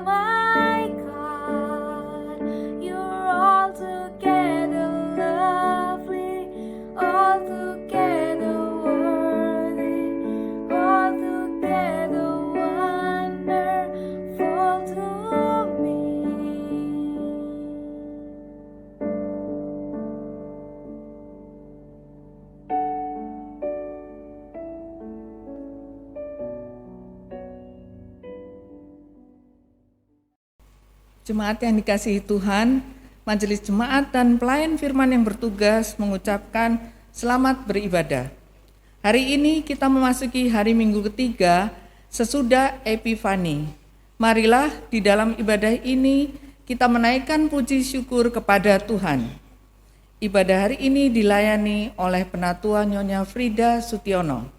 my God, you're altogether lovely, altogether worthy, altogether wonderful to me. Jemaat yang dikasihi Tuhan, Majelis Jemaat dan pelayan firman yang bertugas mengucapkan selamat beribadah. Hari ini kita memasuki hari Minggu ketiga sesudah Epifani. Marilah di dalam ibadah ini kita menaikkan puji syukur kepada Tuhan. Ibadah hari ini dilayani oleh Penatua Nyonya Frida Sutiono.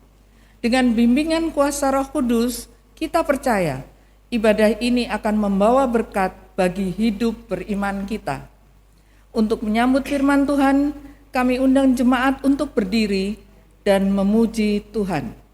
Dengan bimbingan kuasa Roh Kudus, kita percaya ibadah ini akan membawa berkat bagi hidup beriman kita. Untuk menyambut firman Tuhan, kami undang jemaat untuk berdiri dan memuji Tuhan.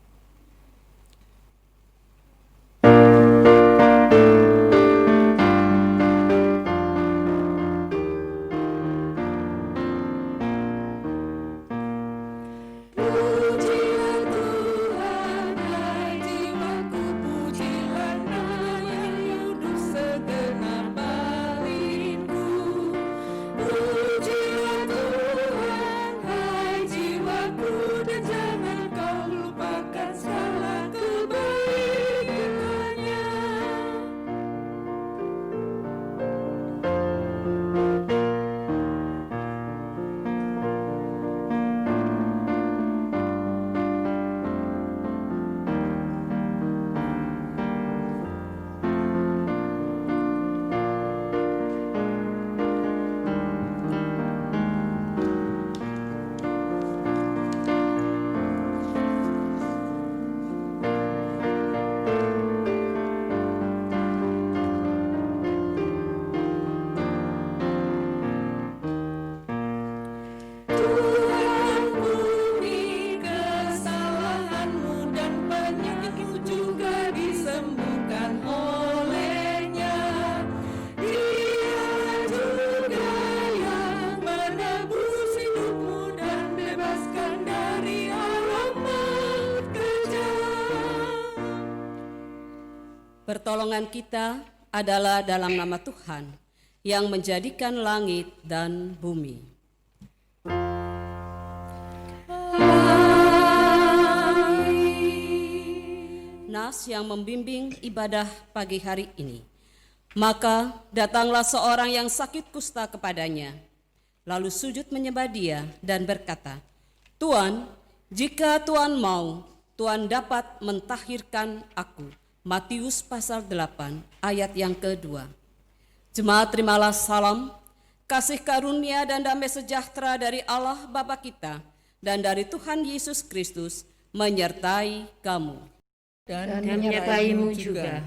Pertolongan kita adalah dalam nama Tuhan yang menjadikan langit dan bumi. Nas yang membimbing ibadah pagi hari ini. Maka datanglah seorang yang sakit kusta kepadanya, lalu sujud menyembah dia dan berkata, "Tuan, jika Tuan mau, Tuan dapat mentahirkan aku." Matius pasal 8 ayat yang kedua. Jemaat terimalah salam, kasih karunia dan damai sejahtera dari Allah Bapa kita dan dari Tuhan Yesus Kristus menyertai kamu. Dan menyertaimu juga.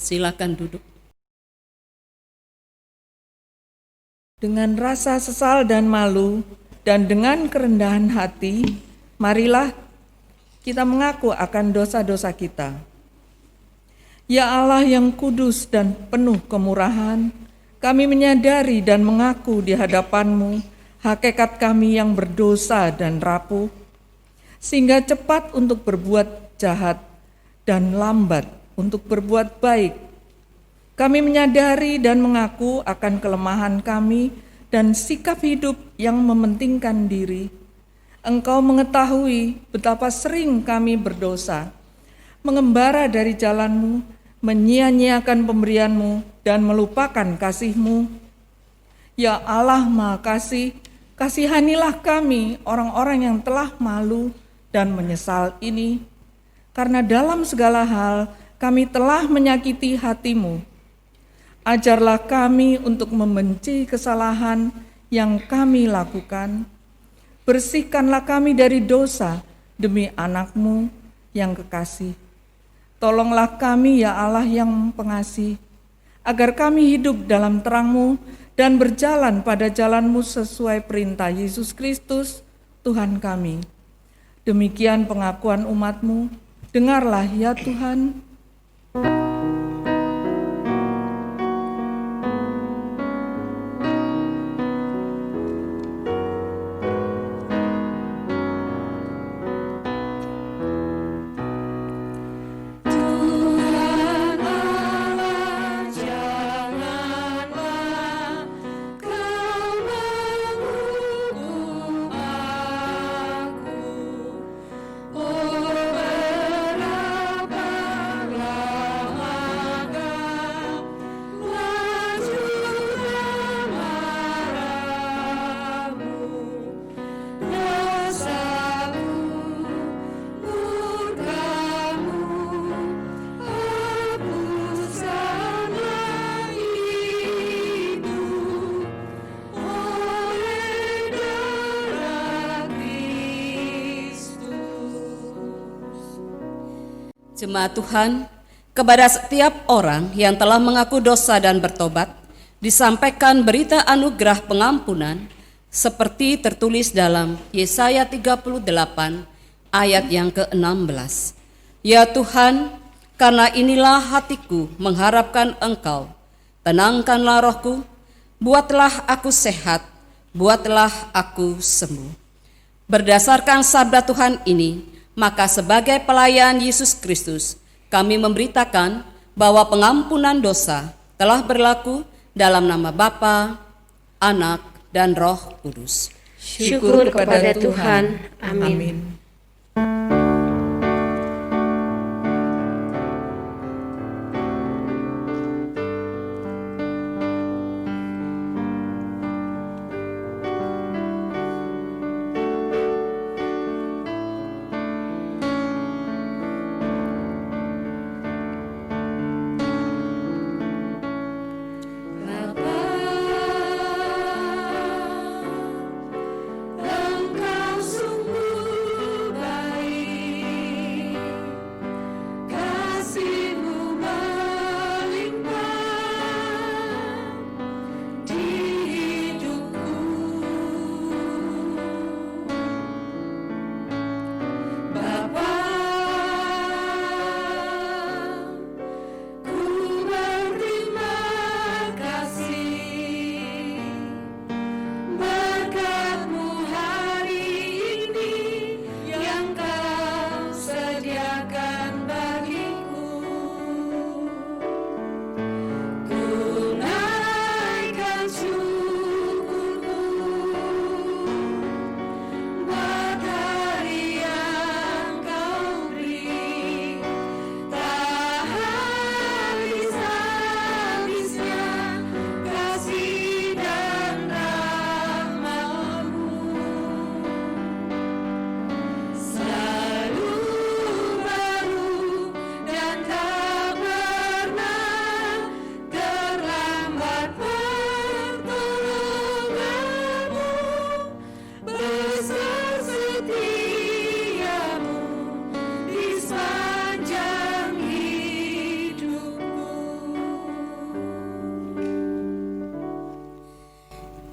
Silakan duduk. Dengan rasa sesal dan malu dan dengan kerendahan hati, marilah kita mengaku akan dosa-dosa kita. Ya Allah yang kudus dan penuh kemurahan, kami menyadari dan mengaku di hadapan-Mu hakikat kami yang berdosa dan rapuh, sehingga cepat untuk berbuat jahat dan lambat untuk berbuat baik Kami menyadari dan mengaku akan kelemahan kami dan sikap hidup yang mementingkan diri. Engkau mengetahui betapa sering kami berdosa, mengembara dari jalan-Mu, menyia-nyiakan pemberian-Mu, dan melupakan kasih-Mu. Ya Allah Maha Kasih, kasihanilah kami orang-orang yang telah malu dan menyesal ini, karena dalam segala hal kami telah menyakiti hati-Mu. Ajarlah kami untuk membenci kesalahan yang kami lakukan. Bersihkanlah kami dari dosa demi anak-Mu yang kekasih. Tolonglah kami ya Allah yang pengasih, agar kami hidup dalam terang-Mu dan berjalan pada jalan-Mu sesuai perintah Yesus Kristus, Tuhan kami. Demikian pengakuan umat-Mu, dengarlah ya Tuhan. Jemaat Tuhan, kepada setiap orang yang telah mengaku dosa dan bertobat, disampaikan berita anugerah pengampunan seperti tertulis dalam Yesaya 38 ayat yang ke-16. Ya Tuhan, karena inilah hatiku mengharapkan Engkau, tenangkanlah rohku, buatlah aku sehat, buatlah aku sembuh. Berdasarkan sabda Tuhan ini, maka sebagai pelayan Yesus Kristus, kami memberitakan bahwa pengampunan dosa telah berlaku dalam nama Bapa, Anak, dan Roh Kudus. Syukur kepada Tuhan. Amin.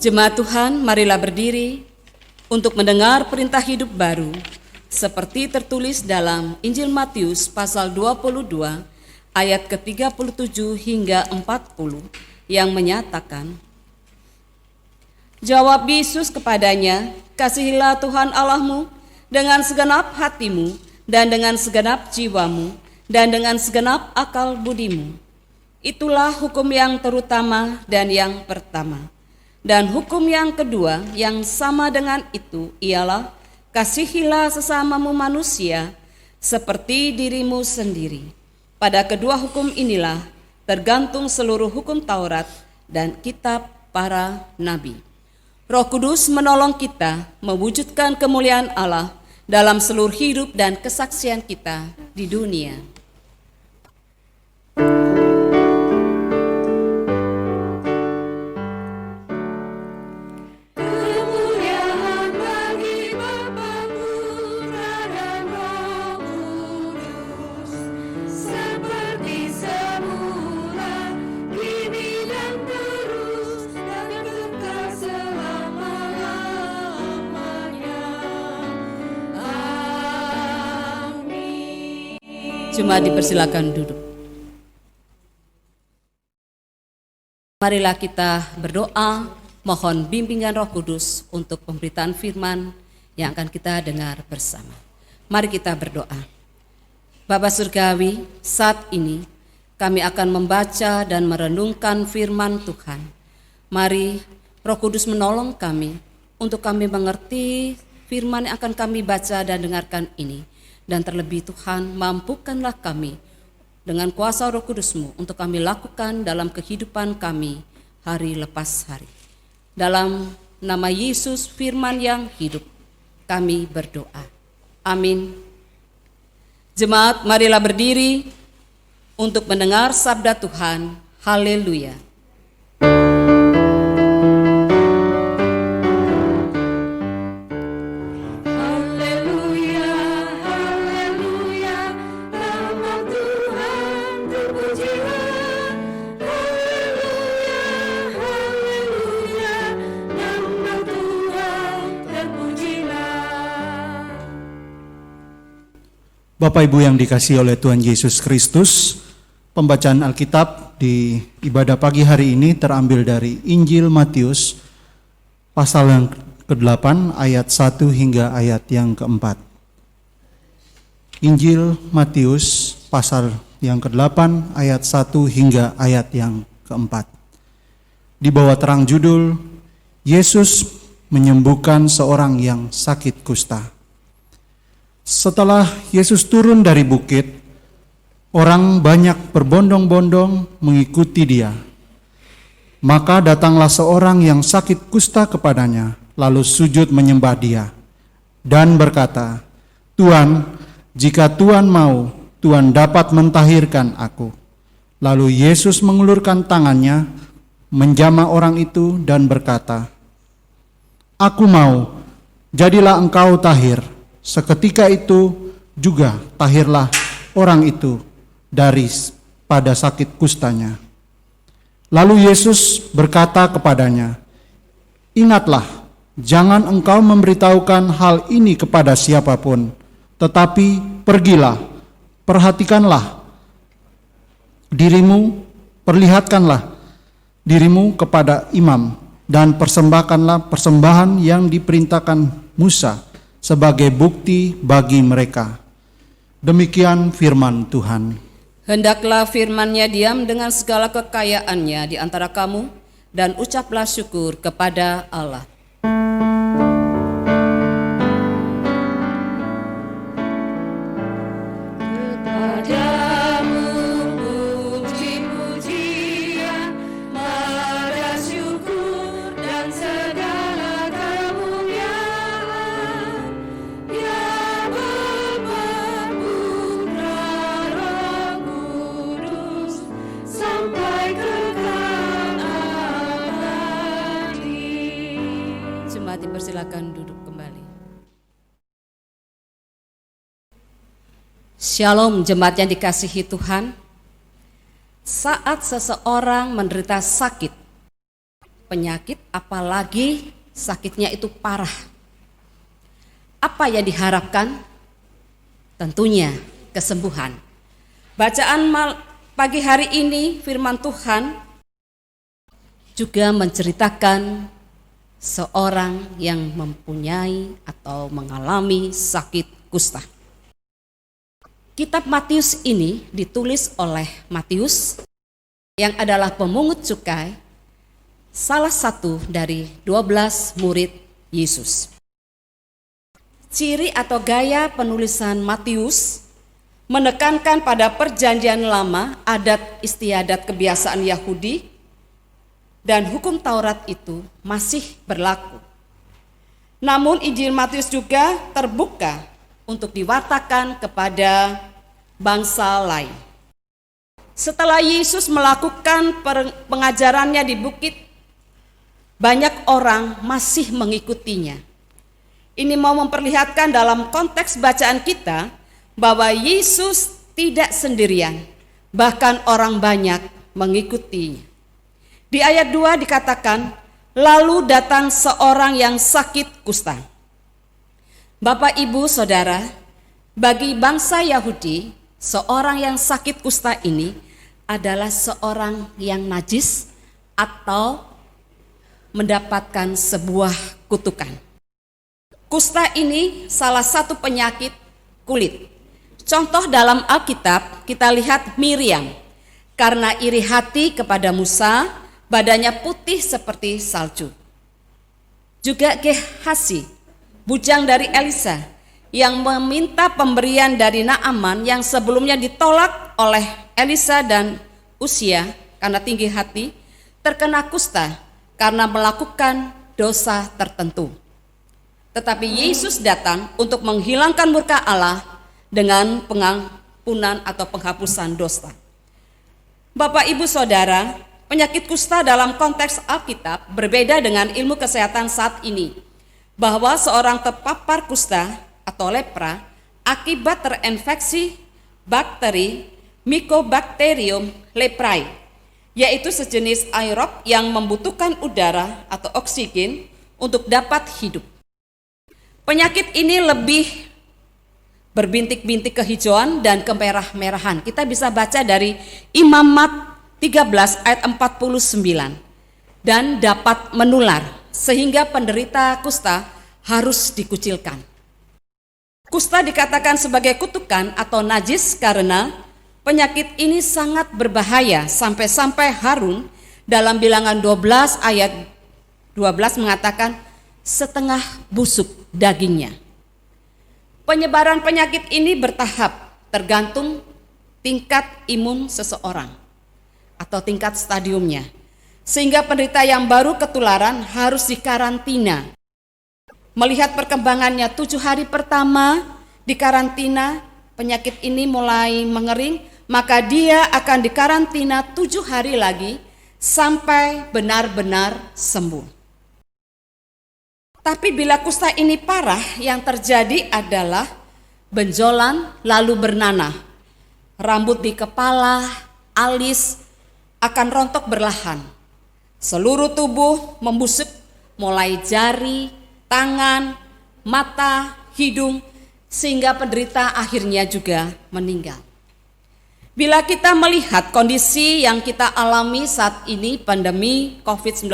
Jemaat Tuhan, marilah berdiri untuk mendengar perintah hidup baru seperti tertulis dalam Injil Matius pasal 22 ayat ke-37 hingga 40 yang menyatakan, jawab Yesus kepadanya, kasihilah Tuhan Allahmu dengan segenap hatimu dan dengan segenap jiwamu dan dengan segenap akal budimu. Itulah hukum yang terutama dan yang pertama. Dan hukum yang kedua yang sama dengan itu ialah kasihilah sesamamu manusia seperti dirimu sendiri. Pada kedua hukum inilah tergantung seluruh hukum Taurat dan kitab para nabi. Roh Kudus menolong kita mewujudkan kemuliaan Allah dalam seluruh hidup dan kesaksian kita di dunia. Kemuliaan bagi Bapa, Putra, dan Roh Kudus, seperti semula, kini dan terus, dan kekal selama-lamanya. Amin. Jemaat dipersilakan duduk. Marilah kita berdoa, mohon bimbingan Roh Kudus untuk pemberitaan firman yang akan kita dengar bersama. Mari kita berdoa. Bapa Surgawi, saat ini kami akan membaca dan merenungkan firman Tuhan. Mari Roh Kudus menolong kami untuk kami mengerti firman yang akan kami baca dan dengarkan ini. Dan terlebih Tuhan, mampukanlah kami dengan kuasa Roh Kudus-Mu untuk kami lakukan dalam kehidupan kami hari lepas hari. Dalam nama Yesus firman yang hidup, kami berdoa. Amin. Jemaat, marilah berdiri untuk mendengar sabda Tuhan. Haleluya. Haleluya, haleluya, nama Tuhan terpujilah. Haleluya, haleluya, nama Tuhan terpujilah. Bapak Ibu yang dikasihi oleh Tuhan Yesus Kristus, pembacaan Alkitab di ibadah pagi hari ini terambil dari Injil Matius pasal yang ke-8 ayat 1 hingga ayat yang ke-4. Injil Matius pasal yang ke-8 ayat 1 hingga ayat yang ke-4. Di bawah terang judul Yesus menyembuhkan seorang yang sakit kusta. Setelah Yesus turun dari bukit, orang banyak berbondong-bondong mengikuti dia. Maka datanglah seorang yang sakit kusta kepadanya, lalu sujud menyembah dia, dan berkata, "Tuan, jika Tuan mau, Tuan dapat mentahirkan aku." Lalu Yesus mengulurkan tangannya, menjamah orang itu dan berkata, "Aku mau, jadilah engkau tahir." Seketika itu juga tahirlah orang itu daripada sakit kustanya. Lalu Yesus berkata kepadanya, "Ingatlah, jangan engkau memberitahukan hal ini kepada siapapun, tetapi pergilah, perhatikanlah dirimu, perlihatkanlah dirimu kepada imam, dan persembahkanlah persembahan yang diperintahkan Musa sebagai bukti bagi mereka." Demikian firman Tuhan. Hendaklah firman-Nya diam dengan segala kekayaannya di antara kamu, dan ucaplah syukur kepada Allah. Kepadamu puji-pujian, pada syukur dan segala kemuliaan, ya Bapa, Putra, Roh Kudus, sampai kekal abadi. Jemaat dipersilakan duduk kembali. Shalom jemaat yang dikasihi Tuhan. Saat seseorang menderita sakit, penyakit apalagi sakitnya itu parah, apa yang diharapkan? Tentunya kesembuhan. Bacaan pagi hari ini firman Tuhan juga menceritakan seorang yang mempunyai atau mengalami sakit kusta. Kitab Matius ini ditulis oleh Matius yang adalah pemungut cukai, salah satu dari 12 murid Yesus. Ciri atau gaya penulisan Matius menekankan pada perjanjian lama, adat istiadat kebiasaan Yahudi, dan hukum Taurat itu masih berlaku. Namun Injil Matius juga terbuka untuk diwartakan kepada bangsa lain. Setelah Yesus melakukan pengajarannya di bukit, banyak orang masih mengikutinya. Ini mau memperlihatkan dalam konteks bacaan kita bahwa Yesus tidak sendirian, bahkan orang banyak mengikutinya. Di ayat 2 dikatakan, lalu datang seorang yang sakit kusta. Bapak, Ibu, Saudara, bagi bangsa Yahudi, seorang yang sakit kusta ini adalah seorang yang najis atau mendapatkan sebuah kutukan. Kusta ini salah satu penyakit kulit. Contoh dalam Alkitab kita lihat Miriam, karena iri hati kepada Musa, badannya putih seperti salju. Juga Gehasi, bujang dari Elisa, yang meminta pemberian dari Naaman yang sebelumnya ditolak oleh Elisa dan Usia karena tinggi hati, terkena kusta karena melakukan dosa tertentu. Tetapi Yesus datang untuk menghilangkan murka Allah dengan pengampunan atau penghapusan dosa. Bapak, Ibu, Saudara, penyakit kusta dalam konteks Alkitab berbeda dengan ilmu kesehatan saat ini, bahwa seorang terpapar kusta atau lepra akibat terinfeksi bakteri Mycobacterium leprae, yaitu sejenis aerob yang membutuhkan udara atau oksigen untuk dapat hidup. Penyakit ini lebih berbintik-bintik kehijauan dan kemerah-merahan. Kita bisa baca dari Imamat 13 ayat 49. Dan dapat menular sehingga penderita kusta harus dikucilkan. Kusta dikatakan sebagai kutukan atau najis karena penyakit ini sangat berbahaya sampai-sampai Harun dalam Bilangan 12 ayat 12 mengatakan setengah busuk dagingnya. Penyebaran penyakit ini bertahap tergantung tingkat imun seseorang atau tingkat stadiumnya. Sehingga penderita yang baru ketularan harus dikarantina. Melihat perkembangannya 7 hari pertama dikarantina, penyakit ini mulai mengering, maka dia akan dikarantina 7 hari lagi sampai benar-benar sembuh. Tapi bila kusta ini parah, yang terjadi adalah benjolan lalu bernanah. Rambut di kepala, alis akan rontok berlahan. Seluruh tubuh membusuk, mulai jari, tangan, mata, hidung, sehingga penderita akhirnya juga meninggal. Bila kita melihat kondisi yang kita alami saat ini, pandemi COVID-19,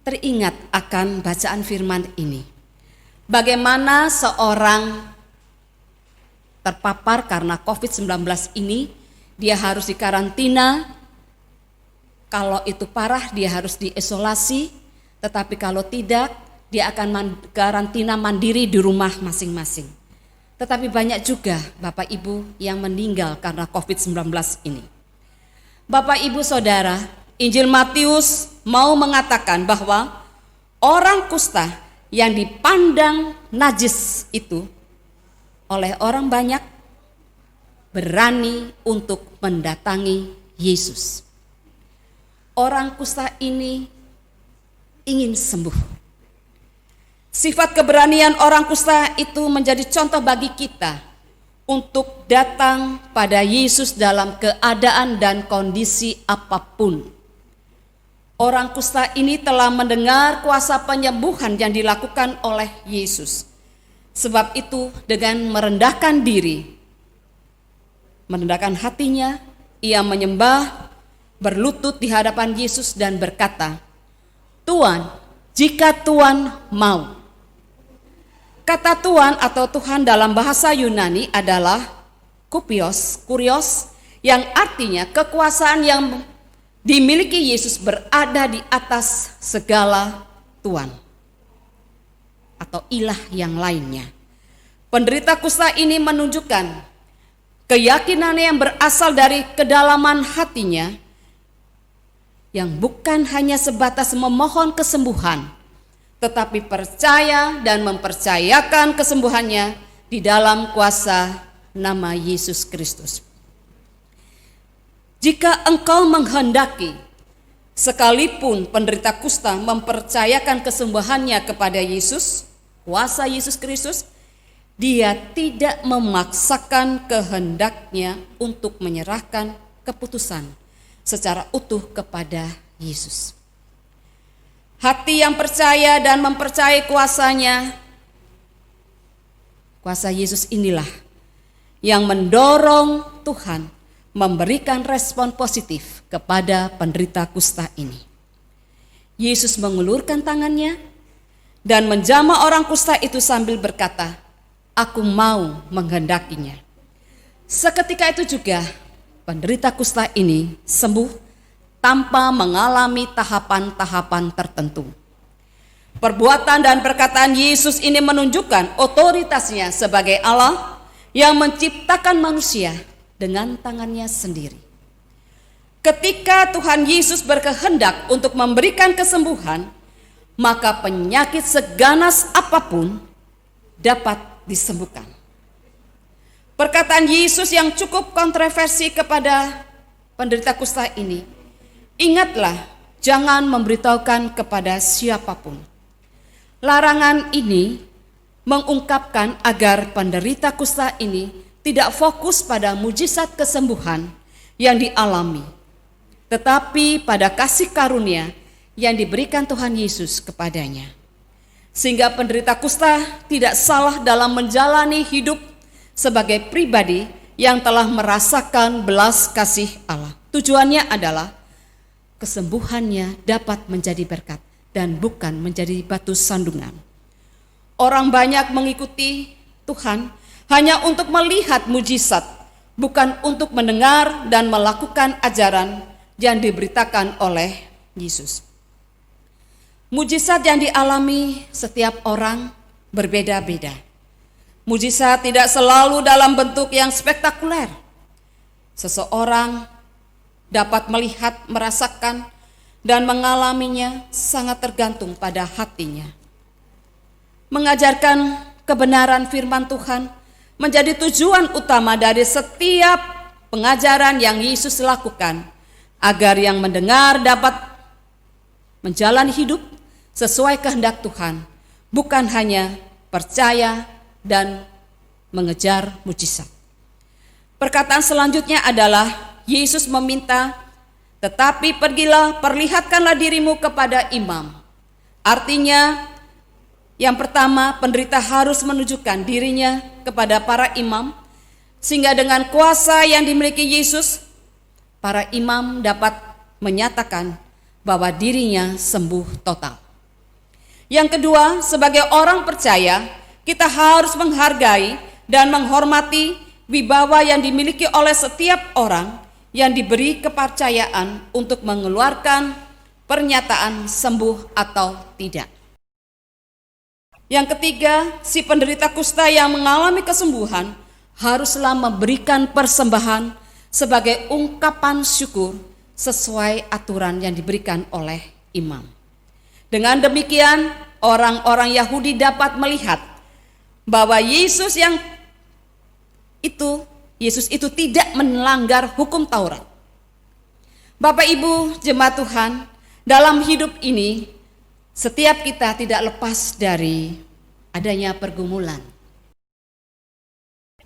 teringat akan bacaan firman ini. Bagaimana seorang terpapar karena COVID-19 ini, dia harus dikarantina. Kalau itu parah, dia harus diisolasi. Tetapi kalau tidak, dia akan karantina mandiri di rumah masing-masing. Tetapi banyak juga Bapak Ibu yang meninggal karena COVID-19 ini. Bapak Ibu Saudara, Injil Matius mau mengatakan bahwa orang kusta yang dipandang najis itu oleh orang banyak berani untuk mendatangi Yesus. Orang kusta ini ingin sembuh. Sifat keberanian orang kusta itu menjadi contoh bagi kita untuk datang pada Yesus dalam keadaan dan kondisi apapun. Orang kusta ini telah mendengar kuasa penyembuhan yang dilakukan oleh Yesus. Sebab itu dengan merendahkan diri, merendahkan hatinya, ia menyembah, berlutut di hadapan Yesus dan berkata, "Tuhan, jika Tuhan mau." Kata Tuhan atau Tuhan dalam bahasa Yunani adalah kurios, yang artinya kekuasaan yang dimiliki Yesus berada di atas segala Tuhan atau ilah yang lainnya. Penderita kusta ini menunjukkan keyakinannya yang berasal dari kedalaman hatinya, yang bukan hanya sebatas memohon kesembuhan, tetapi percaya dan mempercayakan kesembuhannya di dalam kuasa nama Yesus Kristus. Jika engkau menghendaki, sekalipun penderita kusta mempercayakan kesembuhannya kepada Yesus, kuasa Yesus Kristus, dia tidak memaksakan kehendaknya untuk menyerahkan keputusan secara utuh kepada Yesus. Hati yang percaya dan mempercayai kuasanya, kuasa Yesus inilah yang mendorong Tuhan memberikan respon positif kepada penderita kusta ini. Yesus mengulurkan tangannya dan menjamah orang kusta itu sambil berkata, "Aku mau menghendakinya." Seketika itu juga penderita kusta ini sembuh tanpa mengalami tahapan-tahapan tertentu. Perbuatan dan perkataan Yesus ini menunjukkan otoritasnya sebagai Allah yang menciptakan manusia dengan tangannya sendiri. Ketika Tuhan Yesus berkehendak untuk memberikan kesembuhan, maka penyakit seganas apapun dapat disembuhkan. Perkataan Yesus yang cukup kontroversi kepada penderita kusta ini, ingatlah, jangan memberitahukan kepada siapapun. Larangan ini mengungkapkan agar penderita kusta ini tidak fokus pada mujizat kesembuhan yang dialami, tetapi pada kasih karunia yang diberikan Tuhan Yesus kepadanya. Sehingga penderita kusta tidak salah dalam menjalani hidup sebagai pribadi yang telah merasakan belas kasih Allah. Tujuannya adalah kesembuhannya dapat menjadi berkat dan bukan menjadi batu sandungan. Orang banyak mengikuti Tuhan hanya untuk melihat mujizat, bukan untuk mendengar dan melakukan ajaran yang diberitakan oleh Yesus. Mujizat yang dialami setiap orang berbeda-beda. Mujizat tidak selalu dalam bentuk yang spektakuler. Seseorang dapat melihat, merasakan, dan mengalaminya sangat tergantung pada hatinya. Mengajarkan kebenaran firman Tuhan menjadi tujuan utama dari setiap pengajaran yang Yesus lakukan, agar yang mendengar dapat menjalani hidup sesuai kehendak Tuhan, bukan hanya percaya dan mengejar mujizat. Perkataan selanjutnya adalah Yesus meminta, "Tetapi pergilah, perlihatkanlah dirimu kepada imam." Artinya, yang pertama, penderita harus menunjukkan dirinya kepada para imam, sehingga dengan kuasa yang dimiliki Yesus, para imam dapat menyatakan bahwa dirinya sembuh total. Yang kedua, sebagai orang percaya, kita harus menghargai dan menghormati wibawa yang dimiliki oleh setiap orang yang diberi kepercayaan untuk mengeluarkan pernyataan sembuh atau tidak. Yang ketiga, si penderita kusta yang mengalami kesembuhan haruslah memberikan persembahan sebagai ungkapan syukur sesuai aturan yang diberikan oleh imam. Dengan demikian, orang-orang Yahudi dapat melihat bahwa Yesus itu tidak melanggar hukum Taurat. Bapak Ibu jemaat Tuhan, dalam hidup ini setiap kita tidak lepas dari adanya pergumulan.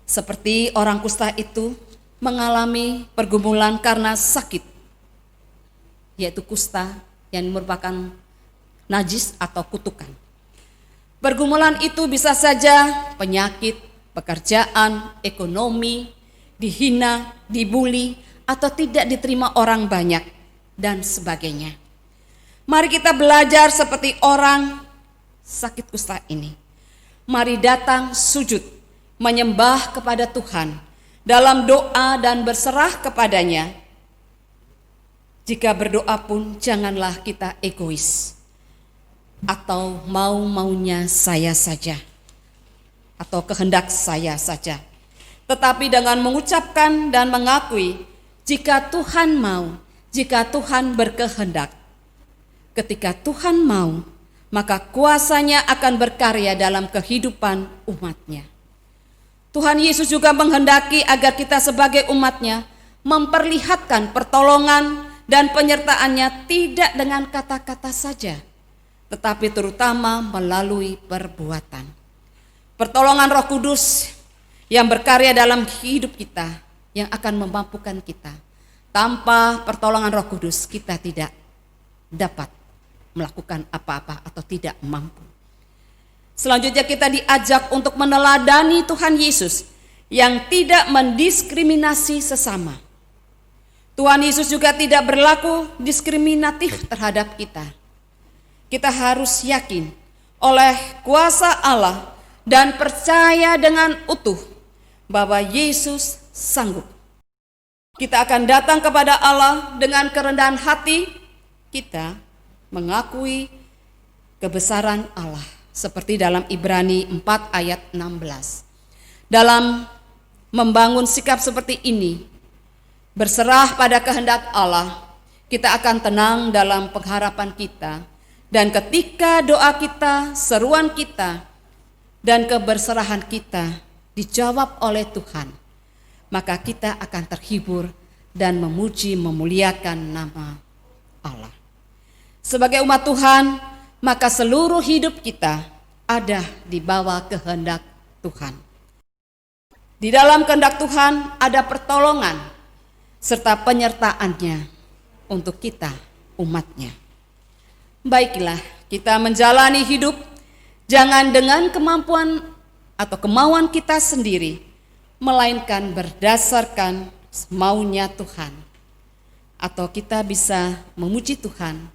Seperti orang kusta itu mengalami pergumulan karena sakit, yaitu kusta yang merupakan najis atau kutukan. Pergumulan itu bisa saja penyakit, pekerjaan, ekonomi, dihina, dibuli, atau tidak diterima orang banyak, dan sebagainya. Mari kita belajar seperti orang sakit kusta ini. Mari datang sujud, menyembah kepada Tuhan, dalam doa dan berserah kepadanya. Jika berdoa pun janganlah kita egois atau mau-maunya saya saja atau kehendak saya saja, tetapi dengan mengucapkan dan mengakui jika Tuhan mau, jika Tuhan berkehendak. Ketika Tuhan mau, maka kuasa-Nya akan berkarya dalam kehidupan umat-Nya. Tuhan Yesus juga menghendaki agar kita sebagai umat-Nya memperlihatkan pertolongan dan penyertaan-Nya tidak dengan kata-kata saja, tetapi terutama melalui perbuatan. Pertolongan Roh Kudus yang berkarya dalam hidup kita, yang akan memampukan kita. Tanpa pertolongan Roh Kudus kita tidak dapat melakukan apa-apa atau tidak mampu. Selanjutnya kita diajak untuk meneladani Tuhan Yesus yang tidak mendiskriminasi sesama. Tuhan Yesus juga tidak berlaku diskriminatif terhadap kita. Kita harus yakin oleh kuasa Allah dan percaya dengan utuh bahwa Yesus sanggup. Kita akan datang kepada Allah dengan kerendahan hati, kita mengakui kebesaran Allah. Seperti dalam Ibrani 4 ayat 16. Dalam membangun sikap seperti ini, berserah pada kehendak Allah, kita akan tenang dalam pengharapan kita. Dan ketika doa kita, seruan kita, dan keberserahan kita dijawab oleh Tuhan, maka kita akan terhibur dan memuji memuliakan nama Allah. Sebagai umat Tuhan, maka seluruh hidup kita ada di bawah kehendak Tuhan. Di dalam kehendak Tuhan ada pertolongan serta penyertaan-Nya untuk kita, umat-Nya. Baiklah, kita menjalani hidup jangan dengan kemampuan atau kemauan kita sendiri, melainkan berdasarkan maunya Tuhan. Atau kita bisa memuji Tuhan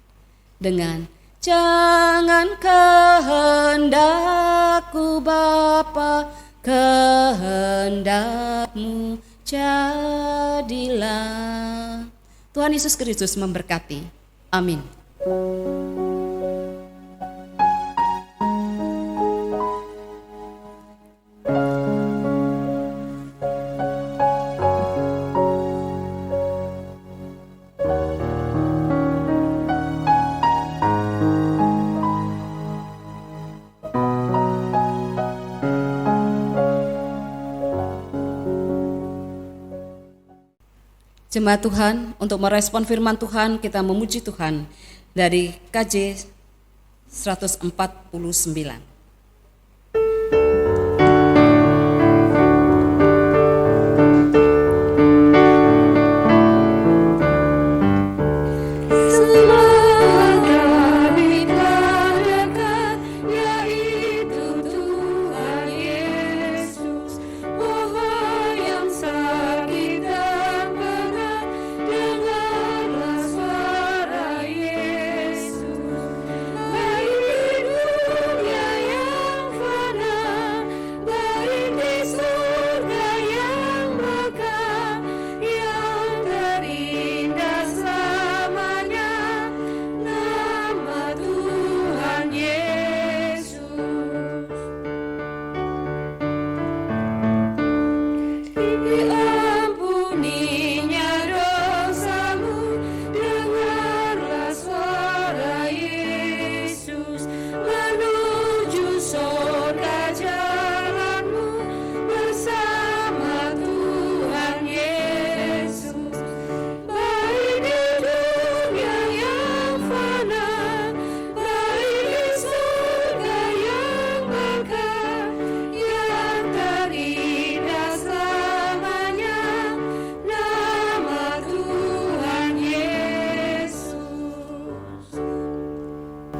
dengan jangan kehendakku Bapa, kehendak-Mu jadilah. Tuhan Yesus Kristus memberkati. Amin. Jemaat Tuhan, untuk merespon firman Tuhan, kita memuji Tuhan dari KJ 149.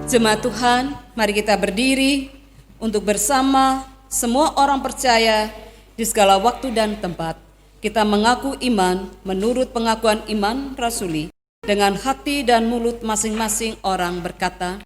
Jemaat Tuhan, mari kita berdiri untuk bersama semua orang percaya di segala waktu dan tempat. Kita mengaku iman menurut pengakuan iman rasuli. Dengan hati dan mulut masing-masing orang berkata,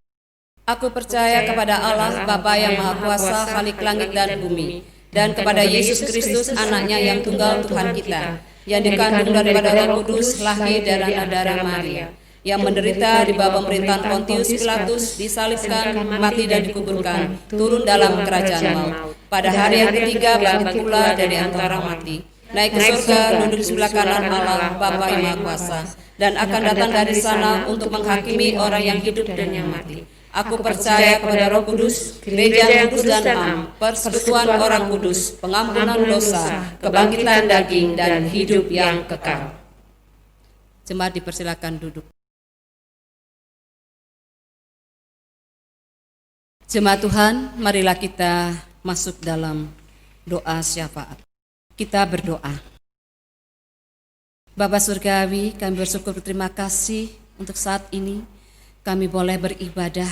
Aku percaya kepada Allah Bapa yang Maha Kuasa, Khalik langit dan bumi, dan kepada Yesus Kristus, anaknya yang tunggal Tuhan kita, yang dikandung daripada Roh Kudus, lahir dari darah Maria, yang menderita di bawah pemerintahan Pontius Pilatus, disalibkan, mati dan dikuburkan, turun dalam kerajaan maut. Pada hari yang ketiga bangkit pula dari antara mati, naik ke surga, duduk di sebelah kanan Allah Bapa yang Maha Kuasa, dan akan datang dari sana untuk menghakimi orang yang hidup dan yang mati. Aku percaya kepada Roh Kudus, gereja yang kudus dan am, persekutuan orang kudus, pengampunan dosa, kebangkitan daging, dan hidup yang kekal. Jemaat dipersilakan duduk. Jemaat Tuhan, marilah kita masuk dalam doa syafaat. Kita berdoa. Bapa Surgawi, kami bersyukur berterima kasih untuk saat ini kami boleh beribadah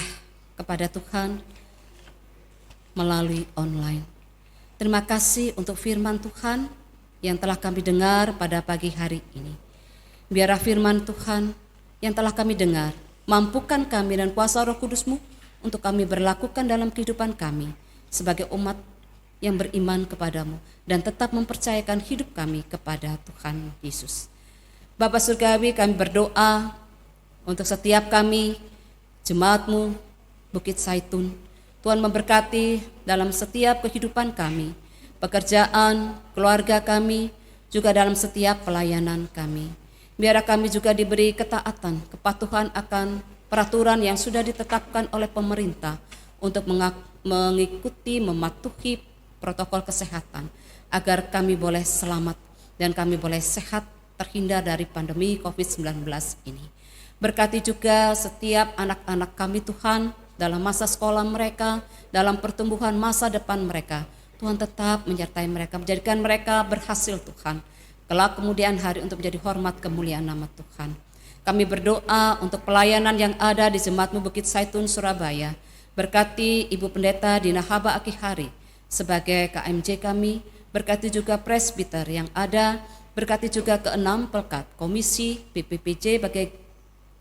kepada Tuhan melalui online. Terima kasih untuk firman Tuhan yang telah kami dengar pada pagi hari ini. Biarlah firman Tuhan yang telah kami dengar mampukan kami dan kuasa Roh Kudus-Mu untuk kami berlakukan dalam kehidupan kami sebagai umat yang beriman kepadamu dan tetap mempercayakan hidup kami kepada Tuhan Yesus. Bapa Surgawi, kami berdoa untuk setiap kami, jemaat-Mu, Bukit Zaitun. Tuhan memberkati dalam setiap kehidupan kami, pekerjaan, keluarga kami, juga dalam setiap pelayanan kami. Biarlah kami juga diberi ketaatan, kepatuhan akan peraturan yang sudah ditetapkan oleh pemerintah untuk mengikuti, mematuhi protokol kesehatan agar kami boleh selamat dan kami boleh sehat terhindar dari pandemi COVID-19 ini. Berkati juga setiap anak-anak kami Tuhan dalam masa sekolah mereka, dalam pertumbuhan masa depan mereka. Tuhan tetap menyertai mereka, menjadikan mereka berhasil Tuhan. Kelak kemudian hari untuk menjadi hormat kemuliaan nama Tuhan. Kami berdoa untuk pelayanan yang ada di Jemaat-Mu Bukit Zaitun Surabaya. Berkati Ibu Pendeta Dina Haba Akihari sebagai KMJ kami, berkati juga presbiter yang ada, berkati juga ke-6 pelkat komisi PPPJ bagi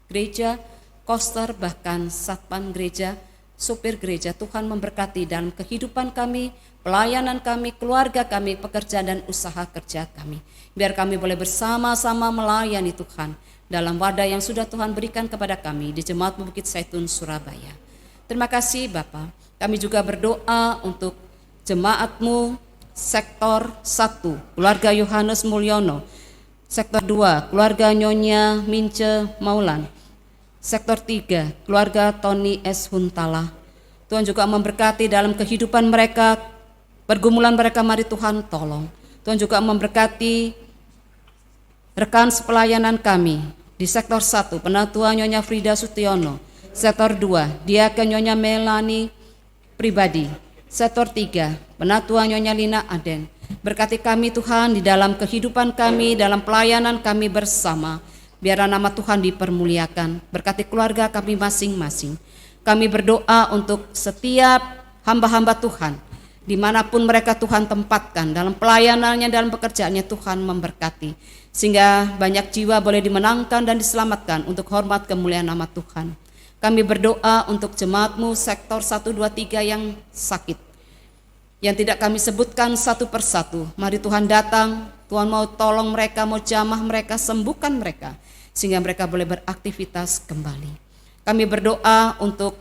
gereja, koster, bahkan satpan gereja, supir gereja. Tuhan memberkati dalam kehidupan kami, pelayanan kami, keluarga kami, pekerjaan dan usaha kerja kami. Biar kami boleh bersama-sama melayani Tuhan dalam wadah yang sudah Tuhan berikan kepada kami di Jemaat-Mu Bukit Zaitun Surabaya. Terima kasih Bapa. Kami juga berdoa untuk Jemaat-Mu Sektor 1, keluarga Yohanes Mulyono. Sektor 2, keluarga Nyonya Mince Maulan. Sektor 3, keluarga Tony S. Huntala. Tuhan juga memberkati dalam kehidupan mereka, pergumulan mereka, mari Tuhan tolong. Tuhan juga memberkati rekan sepelayanan kami di sektor 1, Penatua Nyonya Frida Sutiono. Sektor 2, Diaken Nyonya Melani Pribadi. Sektor 3, Penatua Nyonya Lina Aden. Berkati kami Tuhan di dalam kehidupan kami, dalam pelayanan kami bersama. Biarlah nama Tuhan dipermuliakan. Berkati keluarga kami masing-masing. Kami berdoa untuk setiap hamba-hamba Tuhan, dimanapun mereka Tuhan tempatkan, dalam pelayanannya, dalam pekerjaannya Tuhan memberkati. Sehingga banyak jiwa boleh dimenangkan dan diselamatkan untuk hormat kemuliaan nama Tuhan. Kami berdoa untuk Jemaat-Mu sektor 1, 2, 3 yang sakit, yang tidak kami sebutkan satu persatu. Mari Tuhan datang, Tuhan mau tolong mereka, mau jamah mereka, sembuhkan mereka, sehingga mereka boleh beraktivitas kembali. Kami berdoa untuk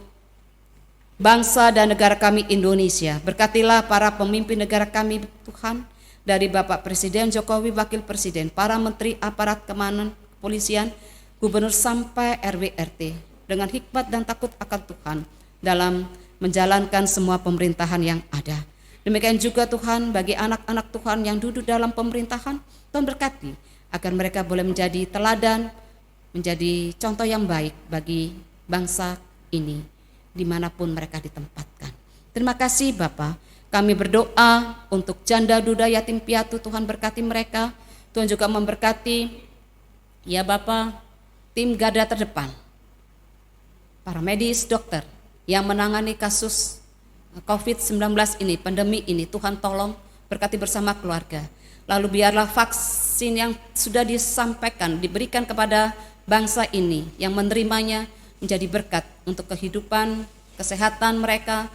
bangsa dan negara kami Indonesia. Berkatilah para pemimpin negara kami Tuhan, dari Bapak Presiden Jokowi, Wakil Presiden, para menteri, aparat keamanan, kepolisian, gubernur sampai RW RT, dengan hikmat dan takut akan Tuhan dalam menjalankan semua pemerintahan yang ada. Demikian juga Tuhan bagi anak-anak Tuhan yang duduk dalam pemerintahan, Tuhan berkati agar mereka boleh menjadi teladan, menjadi contoh yang baik bagi bangsa ini dimanapun mereka ditempatkan. Terima kasih Bapa. Kami berdoa untuk janda, duda, yatim piatu, Tuhan berkati mereka. Tuhan juga memberkati ya Bapa, tim garda terdepan, para medis, dokter yang menangani kasus COVID-19 ini, pandemi ini. Tuhan tolong berkati bersama keluarga. Lalu biarlah vaksin yang sudah disampaikan, diberikan kepada bangsa ini, yang menerimanya menjadi berkat untuk kehidupan, kesehatan mereka,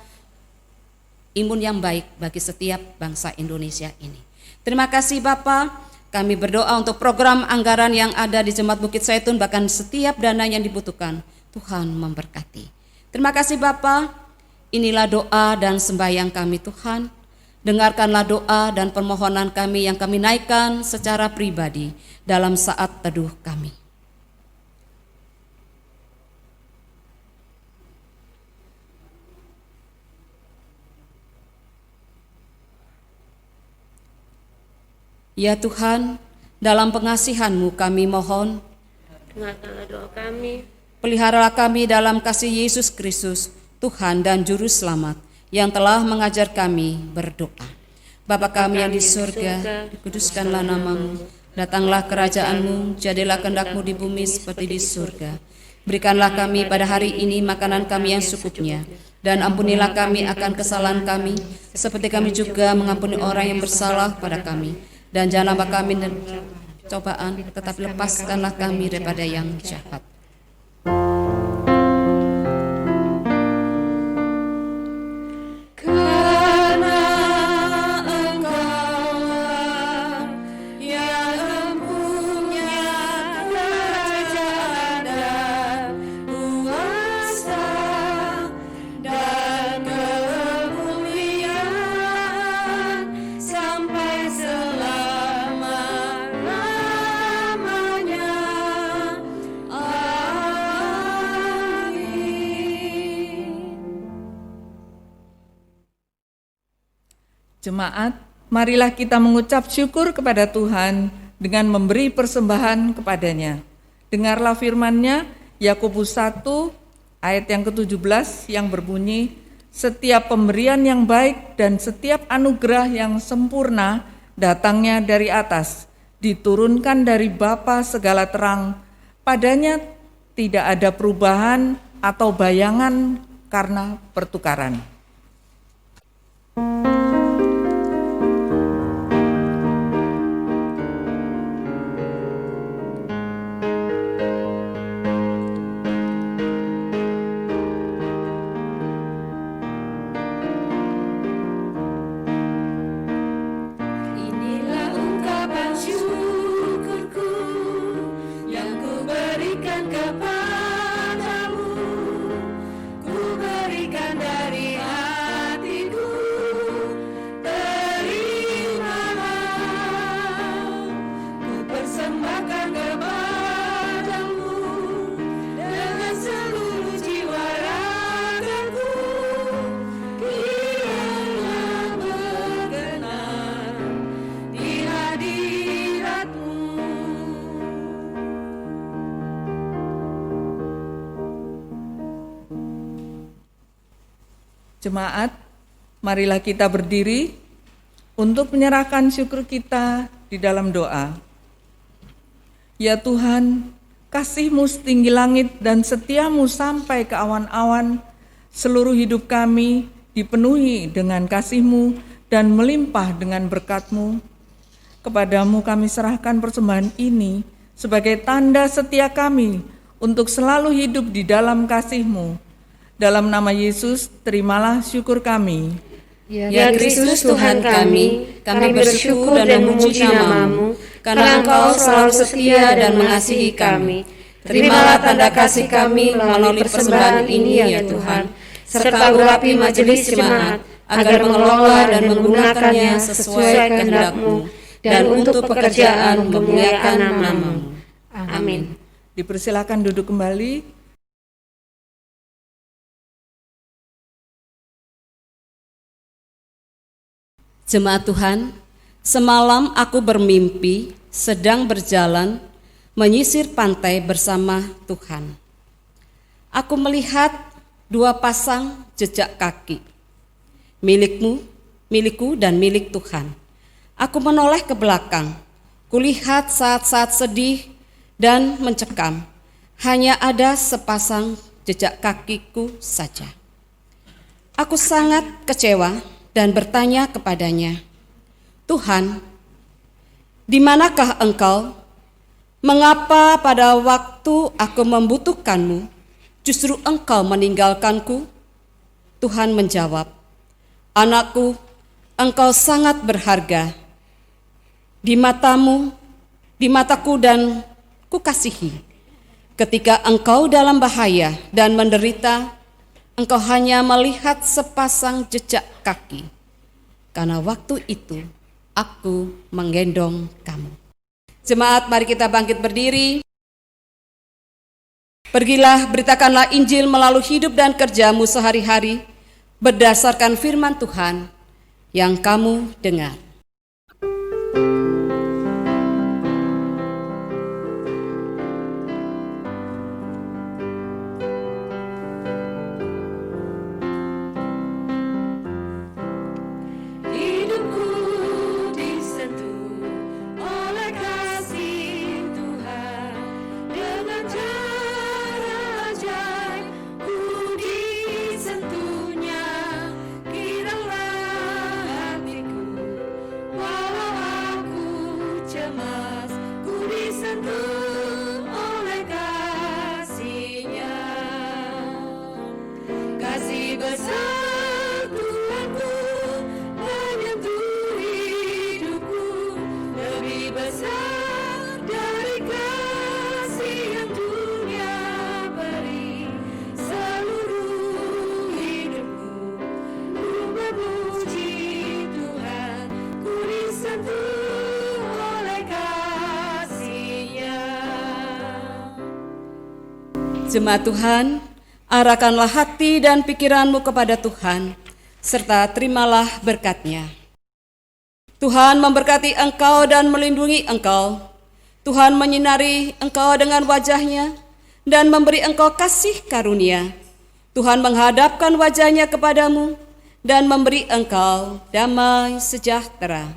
imun yang baik bagi setiap bangsa Indonesia ini. Terima kasih Bapak, kami berdoa untuk program anggaran yang ada di Jemaat Bukit Zaitun, bahkan setiap dana yang dibutuhkan, Tuhan memberkati. Terima kasih Bapak, inilah doa dan sembahyang kami Tuhan. Dengarkanlah doa dan permohonan kami yang kami naikkan secara pribadi dalam saat teduh kami. Ya Tuhan, dalam pengasihan-Mu kami mohon, Dengarkanlah doa kami. peliharalah kami dalam kasih Yesus Kristus, Tuhan dan Juru Selamat, yang telah mengajar kami berdoa. Bapa kami yang di surga, dikuduskanlah nama-Mu, datanglah kerajaan-Mu, jadilah kehendak-Mu di bumi seperti di surga. Berikanlah kami pada hari ini makanan kami yang secukupnya, dan ampunilah kami akan kesalahan kami, seperti kami juga mengampuni orang yang bersalah pada kami. Dan jangan bawa kami dalam cobaan, tetapi lepaskanlah kami daripada yang jahat. Karena Engkaulah yang mempunyai kerajaan dan kuasa dan kemuliaan sampai selama-lamanya. Jemaat, marilah kita mengucap syukur kepada Tuhan dengan memberi persembahan kepadanya. Dengarlah firman-Nya, Yakobus 1 ayat yang ke-17 yang berbunyi, setiap pemberian yang baik dan setiap anugerah yang sempurna datangnya dari atas, diturunkan dari Bapa segala terang, padanya tidak ada perubahan atau bayangan karena pertukaran. Inilah ungkapan syukurku yang ku berikan kepadamu, ku berikan dari hatiku, terimalah, ku persembahkan kepadamu dengan seluruh jiwa ragaku, kiranya berkenan di hadirat-Mu. Jemaat, marilah kita berdiri untuk menyerahkan syukur kita di dalam doa. Ya Tuhan, kasih-Mu setinggi langit dan setia-Mu sampai ke awan-awan, seluruh hidup kami dipenuhi dengan kasih-Mu dan melimpah dengan berkat-Mu. Kepadamu kami serahkan persembahan ini sebagai tanda setia kami untuk selalu hidup di dalam kasih-Mu. Dalam nama Yesus, terimalah syukur kami. Ya Kristus Tuhan kami bersyukur dan memuji nama-Mu, karena Engkau selalu setia dan mengasihi kami. Terimalah tanda kasih kami melalui persembahan ini ya Tuhan, serta urapi majelis jemaat, agar mengelola dan menggunakannya sesuai kehendak-Mu, dan untuk pekerjaan memuliakan nama-Mu. Amin. Dipersilakan duduk kembali. Jemaat Tuhan, semalam aku bermimpi sedang berjalan menyisir pantai bersama Tuhan. Aku melihat dua pasang jejak kaki, milikku dan milik Tuhan. Aku menoleh ke belakang, kulihat saat-saat sedih dan mencekam. Hanya ada sepasang jejak kakiku saja. Aku sangat kecewa dan bertanya kepadanya, Tuhan, di manakah Engkau? Mengapa pada waktu aku membutuhkan-Mu, justru Engkau meninggalkanku? Tuhan menjawab, Anakku, engkau sangat berharga di matamu, di mataku, dan kukasihi. Ketika engkau dalam bahaya dan menderita, engkau hanya melihat sepasang jejak kaki. Karena waktu itu aku menggendong kamu. Jemaat, mari kita bangkit berdiri. Pergilah, beritakanlah Injil melalui hidup dan kerjamu sehari-hari berdasarkan firman Tuhan yang kamu dengar. Hidupku disentuh oleh kasih Tuhan, dengan cara ajaib ku disentuhnya. Giranglah hatiku, walau aku cemas, ku disentuh oleh kasih-Nya. Kasih besar Tuhanku menyentuh hidupku, lebih besar dari kasih yang dunia beri. Seluruh hidupku ku memuji Tuhan, ku disentuh oleh kasih-Nya. Jemaat Tuhan, arahkanlah hati dan pikiranmu kepada Tuhan, serta terimalah berkat-Nya. Tuhan memberkati engkau dan melindungi engkau. Tuhan menyinari engkau dengan wajah-Nya dan memberi engkau kasih karunia. Tuhan menghadapkan wajah-Nya kepadamu dan memberi engkau damai sejahtera.